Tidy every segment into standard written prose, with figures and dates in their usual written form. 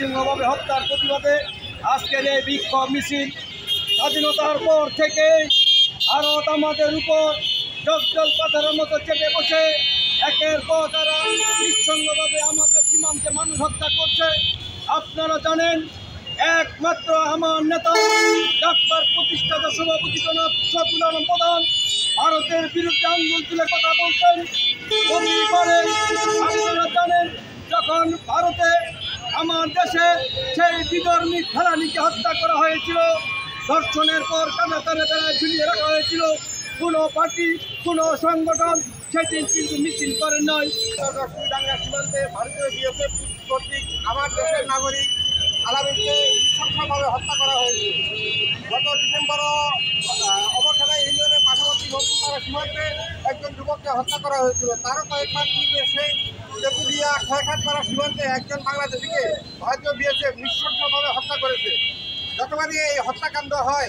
নিশ্চিহ্নভাবে হত্যার প্রতিবাদে আজকের এই বিক্ষোভ মিছিল। স্বাধীনতার পর থেকে ভারত আমাদের উপর জল পাথরের মতো চেপে বসে একের পর তারা নিঃসঙ্গভাবে আমাদের সীমান্তে মানুষ হত্যা করছে। আপনারা জানেন, একমাত্র আমার নেতা ডাক্তার প্রতিষ্ঠাতা সভাপতি জনাব শফিউল আলম প্রধান ভারতের বিরুদ্ধে আঙ্গুল তুলে কথা বলতেন। আপনারা জানেন, যখন ভারতে আমার দেশে সেই বিধর্মী ফেলানিকে হত্যা করা হয়েছিল, ধর্ষণের পর কানাতারে বেড়ায় ঝুলিয়ে রাখা হয়েছিল, কোনো পার্টি কোনো সংগঠন সেদিন কিন্তু মিছিল করেন নাই। সুইডাঙ্গা সীমান্তে ভারতীয় বিএসএফ কর্তৃক আমার দেশের নাগরিক আলামিনকে নৃশংসভাবে হত্যা করা হয়েছে। গত ডিসেম্বরও অবসানা ইউনিয়নের পাশাপাশি নবীনপাড়া সীমান্তে একজন যুবককে হত্যা করা হয়েছিল। তারও কয়েক মাস পূর্বে সেই তেঁতুলিয়া খয়খাটপাড়া সীমান্তে একজন বাংলাদেশিকে ভারতীয় বিএসএফ নৃশংসভাবে হত্যা করেছে। যতবারই এই হত্যাকাণ্ড হয়,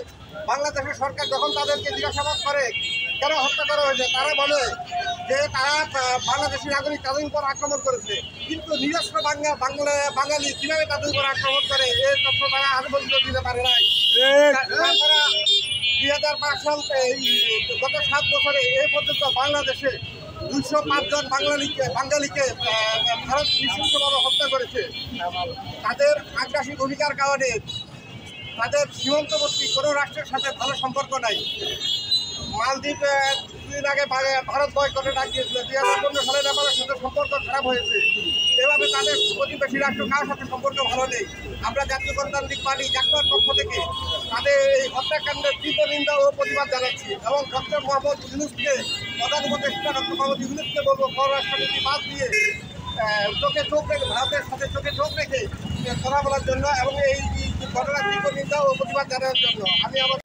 বাংলাদেশের সরকার যখন তাদেরকে জিজ্ঞাসাবাদ করে কেন হত্যা করা হয়েছে, তারা বলে যে তারা বাংলাদেশি নাগরিক তাদের উপর আক্রমণ করেছে। কিন্তু নিজস্ব বাঙালি কীভাবে তাদের উপর আক্রমণ করে এই তথ্য তারা আজ পর্যন্ত দিতে পারে নাই। তাছাড়া 2005 সাল গত 7 বছরে এই পর্যন্ত বাংলাদেশে 205 জন বাঙালিকে ভারত নৃশংসভাবে হত্যা করেছে। তাদের আগ্রাসী ভূমিকার কারণে তাদের সীমান্তবর্তী কোনো রাষ্ট্রের সাথে ভালো সম্পর্ক নাই। মালদ্বীপ কিছুদিন আগে ভারত বয়কটে ডাক দিয়েছিল। 2015 সালে নেপালের সাথে সম্পর্ক খারাপ হয়েছে। এভাবে তাদের প্রতিবেশী রাষ্ট্র কারোর সাথে সম্পর্ক ভালো নেই। আমরা জাতীয় গণতান্ত্রিক পার্টি জাকপার পক্ষ থেকে তাদের এই হত্যাকাণ্ডের তীব্র নিন্দা ও প্রতিবাদ জানাচ্ছি এবং ডক্টর মোহাম্মদ ইউনূসকে, প্রধান উপদেষ্টা ডক্টর মোহাম্মদ ইউনূসকে বলবো পররাষ্ট্রনীতি বাদ দিয়ে চোখে চোখ রেখে ভারতের সাথে চোখে চোখ রেখে কথা বলার জন্য এবং এই ঘটনার তীব্র নিন্দা ও প্রতিবাদ জানানোর জন্য আমি আমার